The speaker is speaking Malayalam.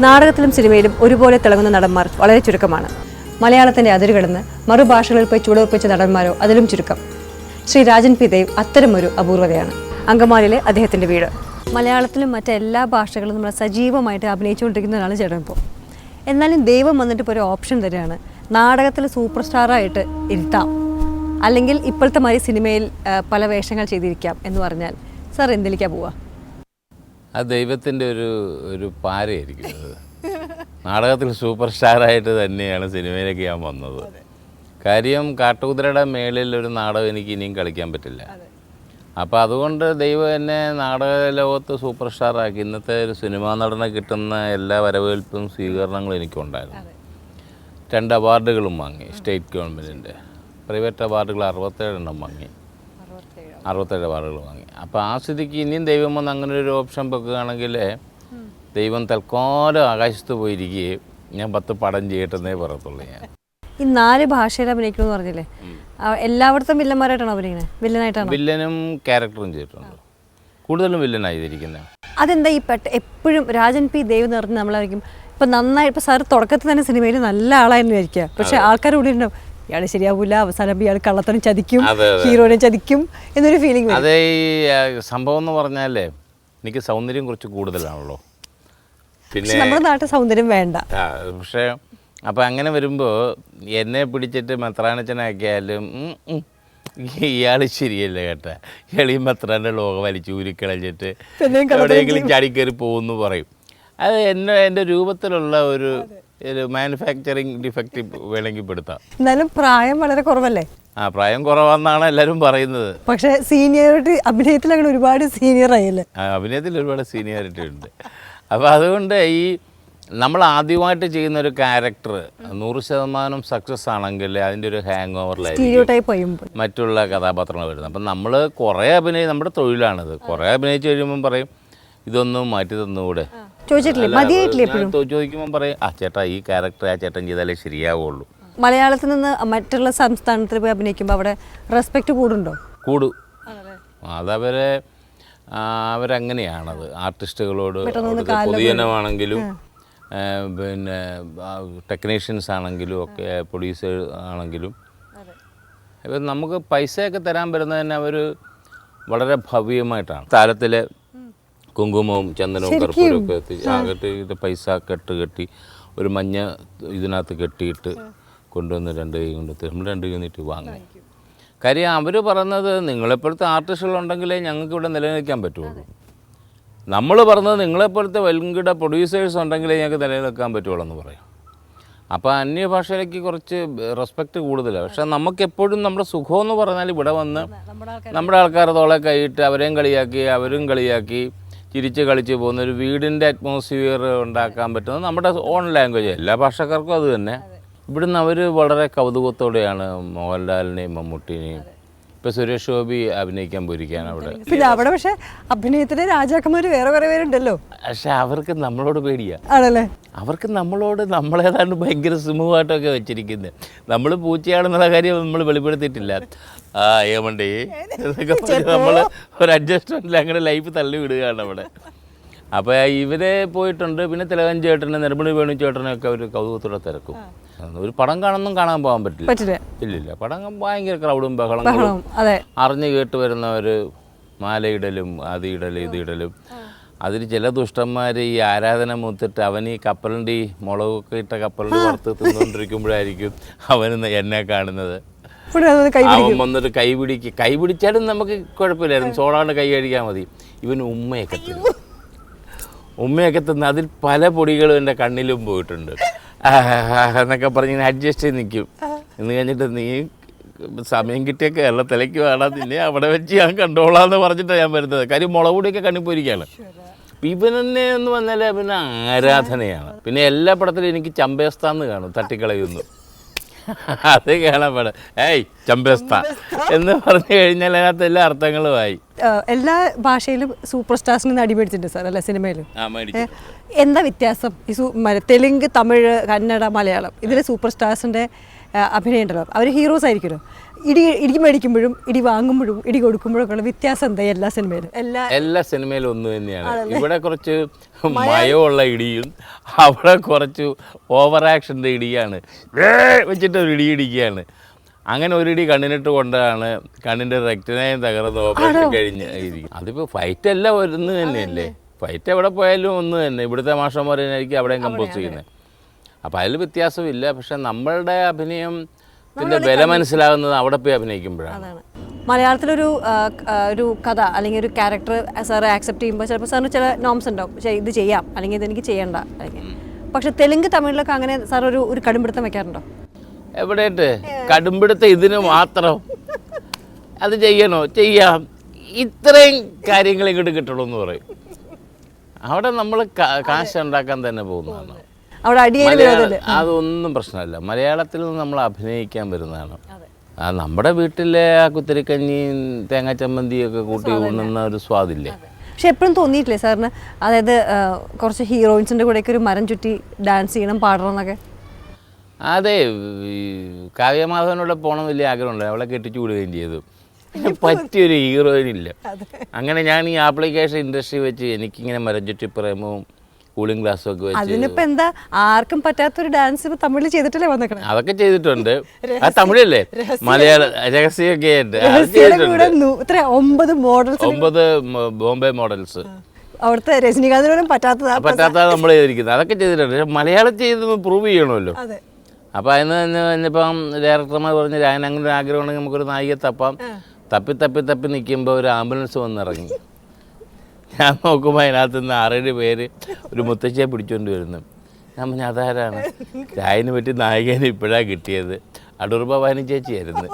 നാടകത്തിലും സിനിമയിലും ഒരുപോലെ തിളങ്ങുന്ന നടന്മാർ വളരെ ചുരുക്കമാണ്. മലയാളത്തിന്റെ അതിരുകടന്ന് മറുഭാഷകളിൽ പോയി ചുവടുവെപ്പിച്ച നടന്മാരോ അതിലും ചുരുക്കം. ശ്രീ രാജൻ പി ദേവ് അത്തരമൊരു അപൂർവതയാണ്. അങ്കമാലിയിലെ അദ്ദേഹത്തിന്റെ വീട്. മലയാളത്തിലും മറ്റെല്ലാ ഭാഷകളും നമ്മൾ സജീവമായിട്ട് അഭിനയിച്ചുകൊണ്ടിരിക്കുന്നതാണ് ചേട്ടൻ ഇപ്പോൾ. എന്നാലും ദൈവം വന്നിട്ട് ഇപ്പോൾ ഒരു ഓപ്ഷൻ തരികയാണ്. നാടകത്തിൽ സൂപ്പർ സ്റ്റാറായിട്ട് ഇരുത്താം, അല്ലെങ്കിൽ ഇപ്പോഴത്തെ മാതിരി സിനിമയിൽ പല വേഷങ്ങൾ ചെയ്തിരിക്കാം എന്ന് പറഞ്ഞാൽ സാർ എന്തിലേക്കാണ് പോവുക? അത് ദൈവത്തിൻ്റെ ഒരു പാരയായിരിക്കും. നാടകത്തിൽ സൂപ്പർ സ്റ്റാറായിട്ട് തന്നെയാണ് സിനിമയിലേക്ക് ഞാൻ വന്നത്. കാര്യം കാട്ടുകുതിരയുടെ മേളിൽ ഒരു നാടകം എനിക്ക് ഇനിയും കളിക്കാൻ പറ്റില്ല. അപ്പോൾ അതുകൊണ്ട് ദൈവം എന്നെ നാടക ലോകത്ത് സൂപ്പർ സ്റ്റാറാക്കി. ഇന്നത്തെ ഒരു സിനിമാ നടനെ കിട്ടുന്ന എല്ലാ വരവേൽപ്പും സ്വീകരണങ്ങളും എനിക്കുണ്ടായിരുന്നു. 2 അവാർഡുകളും വാങ്ങി. സ്റ്റേറ്റ് ഗവൺമെൻറ്റിൻ്റെ പ്രൈവറ്റ് അവാർഡുകൾ 67 എണ്ണം വാങ്ങി. 67 അവാർഡുകൾ വാങ്ങി. അപ്പോൾ ആ സ്ഥിതിക്ക് ഇനിയും ദൈവം വന്ന് അങ്ങനെ ഒരു ഓപ്ഷൻ വെക്കുകയാണെങ്കിൽ ദൈവം തൽക്കാലം ആകാശത്ത് പോയിരിക്കുകയും ഞാൻ 10 പടം ചെയ്യട്ടെന്നേ പറയത്തുള്ളൂ. ഞാൻ ഈ 4 ഭാഷയിൽ അഭിനയിക്കണമെന്ന് പറഞ്ഞില്ലേ, എല്ലായിടത്തും വില്ലന്മാരായിട്ടാണോ അഭിനയിക്കുന്നത്? വില്ലനായിട്ടാണോ? വില്ലനും ക്യാരക്ടറും ചെയ്തിട്ടുണ്ട്. കൂടുതലും വില്ലനായിരിക്കുന്നത്. അതെന്താ ഈ എപ്പോഴും രാജൻ പി ദേവ് എന്ന് പറഞ്ഞ് നമ്മളായിരിക്കും ഇപ്പം നന്നായി ഇപ്പം സാർ തുടക്കത്തിൽ തന്നെ സിനിമയിൽ നല്ല ആളായിരുന്നു വിചാരിക്കുക. പക്ഷെ ആൾക്കാർ കൂടി ഉണ്ടാവും ഇയാൾ ശരിയാവില്ല, അവസാനം ഇയാൾ കള്ളത്തനം ചതിക്കും, ഹീറോയിനെ ചതിക്കും എന്നൊരു ഫീലിംഗ്. അതേ ഈ സംഭവം എന്ന് പറഞ്ഞാലേ എനിക്ക് സൗന്ദര്യം കുറച്ച് കൂടുതലാണല്ലോ. പിന്നെ നമ്മുടെ നാട്ടിൽ സൗന്ദര്യം വേണ്ട. പക്ഷേ അപ്പോൾ അങ്ങനെ വരുമ്പോൾ എന്നെ പിടിച്ചിട്ട് മെത്രാനച്ചനാക്കിയാലും ഇയാൾ ശരിയല്ല കേട്ടാ, ഇയാൾ ഈ മെത്രാൻ്റെ ലോകം വലിച്ചു ഊരിക്കളഞ്ഞിട്ട് എവിടെയെങ്കിലും ചാടിക്കയറി പോകുമെന്ന് പറയും. അത് എൻ്റെ രൂപത്തിലുള്ള ഒരു മാനുഫാക്ചറിങ് ഡിഫക്റ്റ് വേണമെങ്കിൽ പെടുത്താം. എന്നാലും പ്രായം വളരെ കുറവല്ലേ? പ്രായം കുറവാണെന്നാണ് എല്ലാവരും പറയുന്നത്. പക്ഷേ സീനിയോറിറ്റി അഭിനയത്തിൽ അങ്ങനെ ഒരുപാട് സീനിയർ ആയല്ലേ? അഭിനയത്തിൽ ഒരുപാട് സീനിയോറിറ്റി ഉണ്ട്. അപ്പോൾ അതുകൊണ്ട് ഈ നമ്മൾ ആദ്യമായിട്ട് ചെയ്യുന്ന ഒരു ക്യാരക്ടർ 100% സക്സസ് ആണെങ്കിൽ അതിൻ്റെ ഒരു ഹാങ് ഓവറിലായിരിക്കും മറ്റുള്ള കഥാപാത്രങ്ങൾ വരുന്നത്. അപ്പം നമ്മൾ കുറേ നമ്മുടെ തൊഴിലാണിത്. കുറേ അഭിനയിച്ച് കഴിയുമ്പം പറയും ഇതൊന്നും മാറ്റി തന്നുകൂടെ ചോദിക്കുമ്പം പറയും ചേട്ടാ ഈ ക്യാരക്ടർ ആ ചേട്ടൻ ചെയ്താലേ ശരിയാവുള്ളൂ. മലയാളത്തിൽ നിന്ന് മറ്റുള്ള സംസ്ഥാനത്തിൽ പോയി അഭിനയിക്കുമ്പോൾ അവിടെ റെസ്പെക്ട് കൂടും. അവരങ്ങനെയാണത് ആർട്ടിസ്റ്റുകളോട്. പൊതുജനമാണെങ്കിലും പിന്നെ ടെക്നീഷ്യൻസ് ആണെങ്കിലും ഒക്കെ പ്രൊഡ്യൂസേഴ്സ് ആണെങ്കിലും ഇപ്പം നമുക്ക് പൈസയൊക്കെ തരാൻ വരുന്നത് തന്നെ അവർ വളരെ ഭവ്യമായിട്ടാണ്. താരത്തിൽ കുങ്കുമവും ചന്ദനവും കർപ്പൂരവും ഒക്കെ ആകട്ടെ ഇത് പൈസ കെട്ടി ഒരു മഞ്ഞ ഇതിനകത്ത് കെട്ടിയിട്ട് കൊണ്ടുവന്ന് 2 കൈ കൊണ്ട് നമ്മൾ 2 കൈ നീട്ടി വാങ്ങും. കാര്യം അവർ പറയുന്നത് നിങ്ങളെപ്പോഴത്തെ ആർട്ടിസ്റ്റുകളുണ്ടെങ്കിലേ ഞങ്ങൾക്ക് ഇവിടെ നിലനിൽക്കാൻ പറ്റുള്ളൂ. നമ്മൾ പറഞ്ഞത് നിങ്ങളെപ്പോലത്തെ വൻകിട പ്രൊഡ്യൂസേഴ്സ് ഉണ്ടെങ്കിലേ ഞങ്ങൾക്ക് നിലനിൽക്കാൻ പറ്റുള്ളൂ എന്ന് പറയും. അപ്പോൾ അന്യഭാഷയിലേക്ക് കുറച്ച് റെസ്പെക്റ്റ് കൂടുതലാണ്. പക്ഷേ നമുക്കെപ്പോഴും നമ്മുടെ സുഖമെന്ന് പറഞ്ഞാൽ ഇവിടെ വന്ന് നമ്മുടെ ആൾക്കാർ തോളെ കൈയിട്ട് അവരെയും കളിയാക്കി അവരും കളിയാക്കി ചിരിച്ച് കളിച്ച് പോകുന്ന ഒരു വീടിൻ്റെ അറ്റ്മോസ്ഫിയർ ഉണ്ടാക്കാൻ പറ്റുന്നത് നമ്മുടെ ഓൺ ലാംഗ്വേജ്. എല്ലാ ഭാഷക്കാർക്കും അത് തന്നെ. ഇവിടുന്ന് അവർ വളരെ കൗതുകത്തോടെയാണ് മോഹൻലാലിനെയും മമ്മൂട്ടിനെയും ഇപ്പോൾ സുരേഷ് ഗോപി അഭിനയിക്കാൻ പോയിരിക്കുകയാണ് അവിടെ. പിന്നെ അവിടെ പക്ഷേ അഭിനയത്തിലെ രാജാക്കന്മാർ വേറെ കുറേ പേരുണ്ടല്ലോ. പക്ഷെ അവർക്ക് നമ്മളോട് പേടിയാണ്. ആണല്ലേ? അവർക്ക് നമ്മളേതാണ്ട് ഭയങ്കര സ്മൂവായിട്ടൊക്കെ വെച്ചിരിക്കുന്നത്. നമ്മൾ പൂച്ചയാണെന്നുള്ള കാര്യം നമ്മൾ വെളിപ്പെടുത്തിയിട്ടില്ല. ഏമണ്ടേ എന്നൊക്കെ പറഞ്ഞ് നമ്മൾ ഒരു അഡ്ജസ്റ്റ്മെൻറ്റിൽ അങ്ങനെ ലൈഫ് തള്ളി വിടുകയാണ് അവിടെ. അപ്പോൾ ഇവരെ പോയിട്ടുണ്ട്. പിന്നെ തിലകൻ ചേട്ടനെ നെടുമുടി വേണു ചേട്ടനെയൊക്കെ അവർ കൗതുകത്തോടെ തിരക്കും. ഒരു പടം കാണാൻ പോകാൻ പറ്റില്ല. ഇല്ലില്ല, പടം ഭയങ്കര ക്രൗഡും ബഹളങ്ങളും അറിഞ്ഞു കേട്ട് വരുന്നവർ മാലയിടലും ഇതിടലും. അതിൽ ചില ദുഷ്ടന്മാർ ഈ ആരാധന മൂത്തിട്ട് അവൻ ഈ കപ്പലിൻ്റെ ഈ മുളകൊക്കെ ഇട്ട കപ്പലിൻ്റെ വറുത്ത് തിന്നുകൊണ്ടിരിക്കുമ്പോഴായിരിക്കും അവൻ എന്നെ കാണുന്നത്. അവൻ വന്നിട്ട് കൈ പിടിച്ചാലും നമുക്ക് കുഴപ്പമില്ലായിരുന്നു, സോഡാണ്ട് കൈ കഴിക്കാൻ മതി. ഇവൻ ഉമ്മയൊക്കെ തിന്ന് അതിൽ പല പൊടികളും എൻ്റെ കണ്ണിലും പോയിട്ടുണ്ട് എന്നൊക്കെ പറഞ്ഞ് ഇങ്ങനെ അഡ്ജസ്റ്റ് ചെയ്ത് നിൽക്കും. എന്ന് കഴിഞ്ഞിട്ട് നീ സമയം കിട്ടിയ കേരളത്തിലേക്ക് വേണം, നിന്നെ അവിടെ വെച്ച് ഞാൻ കണ്ടോളാന്ന് പറഞ്ഞിട്ടാണ് ഞാൻ വരുന്നത്. കാര്യം മുളക് പൊടിയൊക്കെ കണ്ണിൽ പോയിരിക്കുകയാണ്. ഇവനെന്നെ എന്ന് പറഞ്ഞാൽ പിന്നെ ആരാധനയാണ്. പിന്നെ എല്ലാ പടത്തിലും എനിക്ക് ചമ്പേസ്താന്ന് കാണും, തട്ടിക്കളയുന്നു. അത് കാണാൻ പാടാം. ചമ്പേസ്ത എന്ന് പറഞ്ഞു കഴിഞ്ഞാൽ അതിനകത്ത് എല്ലാ അർത്ഥങ്ങളുമായി. എല്ലാ ഭാഷയിലും സൂപ്പർ സ്റ്റാർസിന് അടിമേടിച്ചിട്ടുണ്ട് സാർ അല്ലേ സിനിമയിൽ? എന്താ വ്യത്യാസം? ഈ തെലുങ്ക്, തമിഴ്, കന്നഡ, മലയാളം ഇതിൽ സൂപ്പർ സ്റ്റാർസിൻ്റെ അഭിനയം ഉണ്ടല്ലോ, അവർ ഹീറോസ് ആയിരിക്കുമല്ലോ. ഇടി മേടിക്കുമ്പോഴും ഇടി വാങ്ങുമ്പോഴും ഇടി കൊടുക്കുമ്പോഴും ഒക്കെ ഉള്ള വ്യത്യാസം എന്താ എല്ലാ സിനിമയിലും? എല്ലാ സിനിമയിലും ഒന്ന് തന്നെയാണ്. ഇവിടെ കുറച്ച് മയമുള്ള ഇടിയും അവിടെ കുറച്ച് ഓവർ ആക്ഷൻ്റെ ഇടിയാണ്, വെച്ചിട്ട് ഒരു ഇടി ഇടിക്കുകയാണ്. അങ്ങനെ ഒരു ഇടി കണ്ണിനിട്ട് കൊണ്ടാണ് കണ്ണിൻ്റെ റെക്റ്റിനെയും തകർന്ന് ഓപ്പറേഷൻ കഴിഞ്ഞ് ഇരിക്കും. അതിപ്പോൾ ഫൈറ്റ് എല്ലാം ഒന്ന് തന്നെയല്ലേ, ഫൈറ്റ് എവിടെ പോയാലും ഒന്ന് തന്നെ. ഇവിടുത്തെ മാഷന്മാർ തന്നെയായിരിക്കും അവിടെയും കമ്പോസ് ചെയ്യുന്നത്. അപ്പോൾ അതിൽ വ്യത്യാസമില്ല. പക്ഷെ നമ്മളുടെ അഭിനയത്തിൻ്റെ വില മനസ്സിലാകുന്നത് അവിടെ പോയി അഭിനയിക്കുമ്പോഴാണ്. മലയാളത്തിലൊരു ഒരു കഥ അല്ലെങ്കിൽ ഒരു ക്യാരക്ടർ സാറ് ആക്സെപ്റ്റ് ചെയ്യുമ്പോൾ ചിലപ്പോൾ സാറിന് ചില നോംസ് ഉണ്ടാവും, പക്ഷേ ഇത് ചെയ്യാം അല്ലെങ്കിൽ ഇതെനിക്ക് ചെയ്യണ്ട അല്ലെങ്കിൽ. പക്ഷെ തെലുങ്ക് തമിഴിലൊക്കെ അങ്ങനെ സാർ ഒരു കടുംപിടുത്തം വെക്കാറുണ്ടോ? എവിടെയായിട്ട് കടുംപിടുത്തം ഇതിന് മാത്രം? അത് ചെയ്യണോ? ചെയ്യാം, ഇത്രയും കാര്യങ്ങൾ ഇങ്ങോട്ട് കിട്ടണമെന്ന് പറയും. അവിടെ നമ്മൾ കാശ് ഉണ്ടാക്കാൻ തന്നെ പോകുന്നതാണ്. അതൊന്നും പ്രശ്നമല്ല. മലയാളത്തിൽ നിന്ന് നമ്മൾ അഭിനയിക്കാൻ വരുന്നതാണ്. നമ്മുടെ വീട്ടിലെ ആ കുത്തിരിക്കഞ്ഞിയും തേങ്ങാ ചമ്മന്തിയൊക്കെ കൂട്ടി ഉണ്ണുന്ന ഒരു സ്വാദില്ലേ. പക്ഷെ എപ്പോഴും തോന്നിയിട്ടില്ലേ സാറിന്, അതായത് കുറച്ച് ഹീറോയിൻസിൻ്റെ കൂടെയൊക്കെ ഒരു മരം ചുറ്റി ഡാൻസ് ചെയ്യണം, പാടണം എന്നൊക്കെ? അതെ, കാവ്യമാധവനോടെ പോകണം വലിയ ആഗ്രഹമുണ്ട്. അവളെ കെട്ടിച്ചു വിടുകയും ചെയ്തു. പറ്റിയൊരു ഹീറോയിൻ ഇല്ല. അങ്ങനെ ഞാൻ ഈ ആപ്ലിക്കേഷൻ ഇൻഡസ്ട്രി വെച്ച് എനിക്കിങ്ങനെ മരം ചുറ്റി പ്രേമവും കൂളിംഗ് ഗ്ലാസ്സും ഒക്കെ വെച്ച്. അതിനിപ്പോൾ എന്താ, ആർക്കും പറ്റാത്തൊരു ഡാൻസ് തമിഴിൽ ചെയ്തിട്ടല്ലേ വന്നേക്കണേ? അതൊക്കെ ചെയ്തിട്ടുണ്ട്. ആ തമിഴല്ലേ, മലയാളം രഹസ്യമൊക്കെ ആയിട്ട് 9 മോഡൽസ്, 9 ബോംബെ മോഡൽസ്. അവിടുത്തെ രജനീകാന്തിനും പറ്റാത്തതാണ് നമ്മൾ ചെയ്തിരിക്കുന്നത്. അതൊക്കെ ചെയ്തിട്ടുണ്ട്. പക്ഷെ മലയാളം ചെയ്തൊന്ന് പ്രൂവ് ചെയ്യണമല്ലോ. അപ്പോൾ അതിന് തന്നെ ഇപ്പം ഡയറക്ടർമാർ പറഞ്ഞ് അങ്ങനെ ഒരു ആഗ്രഹം ഉണ്ടെങ്കിൽ നമുക്കൊരു നായികയെ തപ്പാം. തപ്പി നിൽക്കുമ്പോൾ ഒരു ആംബുലൻസ് വന്നിറങ്ങി. ഞാൻ നോക്കുമ്പോൾ അതിനകത്ത് നിന്ന് 6-7 പേര് ഒരു മുത്തശ്ശിയെ പിടിച്ചുകൊണ്ട് വരുന്നു. ഞാൻ പറഞ്ഞു അതാരാണ്? ചായന് പറ്റി നായികനെ ഇപ്പോഴാണ് കിട്ടിയത്. അടൂർ ഭവാനി ചേച്ചിയായിരുന്നു.